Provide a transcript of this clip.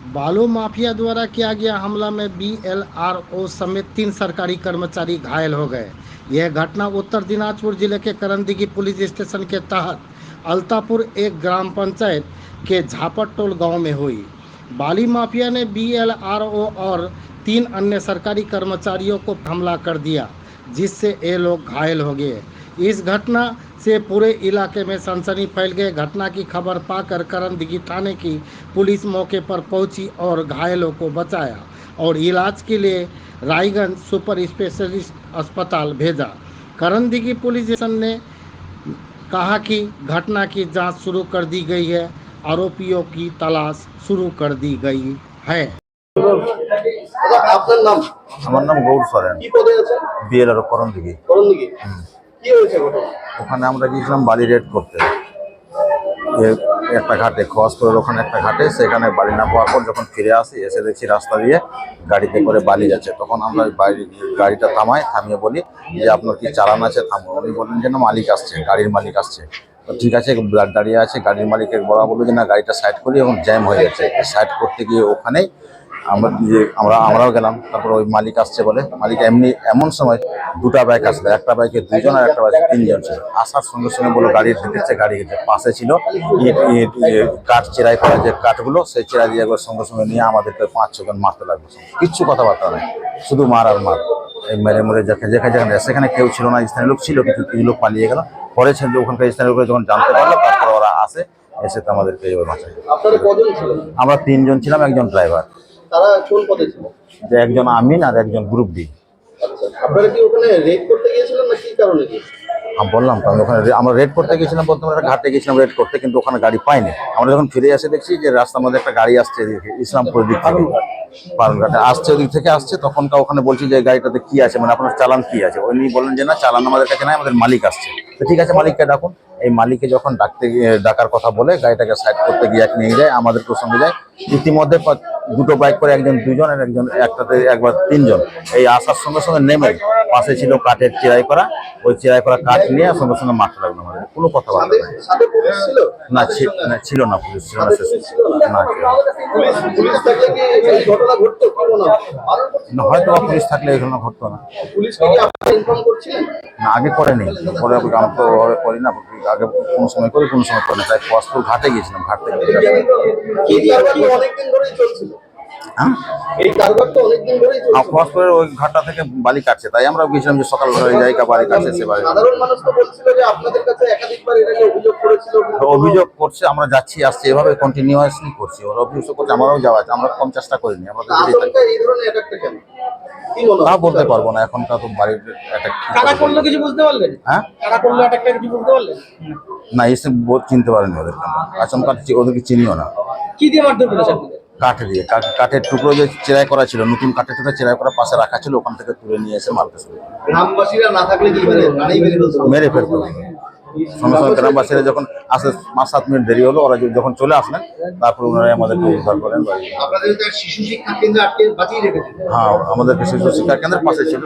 बालू माफिया द्वारा किया गया हमला में बीएलआरओ समेत 3 सरकारी कर्मचारी घायल हो गए। यह घटना उत्तर दिनाजपुर जिले के करंदीघी पुलिस स्टेशन के तहत अल्तापुर एक ग्राम पंचायत के झापटटोल गांव में हुई। बाली माफिया ने बीएलआरओ और 3 अन्य सरकारी कर्मचारियों को हमला कर दिया, जिससे ये लोग घायल हो गए। इस घटना से पूरे इलाके में सनसनी फैल गई। घटना की खबर पाकर करंदीघी थाने की पुलिस मौके पर पहुंची और घायलों को बचाया और इलाज के लिए रायगंज सुपर स्पेशलिस्ट अस्पताल भेजा। करंदीघी पुलिस स्टेशन ने कहा कि घटना की जांच शुरू कर दी गई है। आरोपियों की तलाश शुरू कर दी गई है। আপনার নাম? আমার নাম গৌর সরেন, কি পদে আছেন? বিএলআর করণদিঘি। করণদিঘি। কি হয়েছে ঘটনা? ওখানে আমরা গিয়েছিলাম বালি রেড করতে। একটা ঘাটে খোয়াজপুরের ওখানে একটা ঘাটে, সেখানে বালি না পাওয়ার পর যখন ফিরে আসি, এসে দেখছি রাস্তা দিয়ে গাড়িতে করে বালি যাচ্ছে। তখন আমরা গাড়িটা থামিয়ে বলি যে আপনার কি চালান আছে, থামুন। উনি বললেন যে না, মালিক আসছে, গাড়ির মালিক আসছে। তো ঠিক আছে, দাঁড়িয়ে আছে। গাড়ির মালিকের বলা বললো যে না, গাড়িটা সাইড করি, এবং জ্যাম হয়ে যাচ্ছে। সাইড করতে গিয়ে ওখানেই আমরাও গেলাম। তারপর ওই মালিক আসছে বলে, মালিক এমন সময় দুটা বাইক আসলো, একটা বাইকে 2 জন আর একটা বাইকে 3 জন ছিল। আসার সঙ্গে সঙ্গে বললো গাড়ি ঢেকেছে, গাড়ি গেছে। পাশে ছিল কাঠ চেরাই করা, যে কাঠগুলো, সেই চেরাই দিয়ে একবার সঙ্গে সঙ্গে নিয়ে আমাদেরকে 5-6 জন মারতে লাগলো। কিচ্ছু কথাবার্তা নেই, শুধু মার আর মার। এই মেরে যেখানে সেখানে কেউ ছিল না। স্থানীয় লোক ছিল, কিছু লোক পালিয়ে গেল। পরে ছিল ওখানকার স্থানীয় লোক যখন জানতে পারলো, তারপর ওরা এসে তো আমাদেরকে বাঁচায়। আপনারা কজন ছিলেন? আমরা 3 জন ছিলাম, একজন ড্রাইভার। তারা কোন পদে ছিল? যে একজন আমিন আর একজন গ্রুপ ডি। আচ্ছা, আপনারা কি ওখানে রেড করতে গিয়েছিলেন না কি কারণে কি? আমি বললাম তো, ওখানে আমরা রেড করতে গেছিলাম। প্রথমে একটা ঘাটে গেছিলাম রেড করতে, কিন্তু ওখানে গাড়ি পাইনি। আমরা যখন ফিরে এসে দেখছি যে রাস্তার মধ্যে একটা গাড়ি আসছে, ইসলামপুরের দিক থেকে, পারুলঘাটে আসছে, ওদিক থেকে আসছে। তখন ওখানে বলছি যে গাড়িটাতে কি আছে, মানে আপনার চালান কি আছে। উনি বললেন যে না, চালান আমাদের কাছে নাই, আমাদের মালিক আসছে। তো ঠিক আছে, মালিককে ডাকুন। এই মালিককে যখন ডাকার কথা বলে গাড়িটাকে সাইড করতে গিয়ে নিয়ে যায়, আমাদেরকেও সঙ্গে যায়। ইতিমধ্যে 2টো বাইক করে, একজন 2 জন আর একটাতে একবার 3 জন। এই আসার সঙ্গে সঙ্গে নেমে পাশে ছিল কাঠের চেরাই করা, ওই চেরাই করা কাঠ নিয়ে সঙ্গে সঙ্গে মারতে লাগলো আমাদের। কোনো কথাবার্তা নেই। সাথে পুলিশ ছিল? না, ছিল না, পুলিশ ছিল না। পুলিশ থাকলে কি এই ঘটনা ঘটতো কি মনে হয়? হয়তো পুলিশ থাকলে এই ঘটনা ঘটতো না। পুলিশকে কি আপনারা ইনফর্ম করছিলেন? না, আগে করেনি। পরে আমি তো ওভাবে করি না, আগে কোনো সময় করি, কোনো সময় করি না। তাই খোয়াজপুর ঘাটে গিয়েছিলাম, ঘাট থেকে এই কারবার কি অনেকদিন ধরেই চলছিল? হ্যাঁ, এই কারবার তো অনেকদিন ধরেই চলছিল। খোয়াজপুরের ওই ঘাটটা থেকে বালি কাটছে, তাই আমরা গিয়েছিলাম যে সকাল হয়ে যায় বালি কাটছে। সে বাড়ি সাধারণ মানুষ তো বলছিল যে আপনাদের কাছে একাধিকবার এটাকে অভিযোগ করেছিল। অভিযোগ করছে, আমরা যাচ্ছি আসছি, এভাবে কন্টিনিউয়াসলি করছি। ওরা অভিযোগ করছে, আমরাও যাওয়া আছে, আমরা কম চেষ্টা করিনি। আমরা এই ধরনের অ্যাটাকটা কেন কি মনে তা হয়? বলতে পারবো না, এখনকার তো বাড়ির কারা করলো কিছু বুঝতে পারলেন? হ্যাঁ, কারা করলো অ্যাটাকটা কিছু বুঝতে পারলেন? না, এসে চিনতে পারেনি ওদেরকে। আচমকা ওদেরকে চিনিও না। কি দিয়ে মারধর করেছে আপনাদের? কাঠ দিয়ে, কাঠের টুকরো যে চেরাই করা ছিল, নতুন কাঠের টুকরো চেরাই করা পাশে রাখা ছিল, ওখান থেকে তুলে নিয়ে এসে মারতে শুরু। গ্রামবাসীরা না থাকলে কি মেরে ফেলতো। সঙ্গে সঙ্গে গ্রামবাসীরা যখন আসে, 5-7 মিনিট দেরি হলো, ওরা যখন চলে আসলেন, তারপর ওনারা আমাদেরকে উদ্ধার করেন। আপনাদের শিশু শিক্ষা কেন্দ্রে আটকে বাঁচিয়ে রেখেছেন? হ্যাঁ, আমাদেরকে শিশু শিক্ষা কেন্দ্রের পাশে ছিল।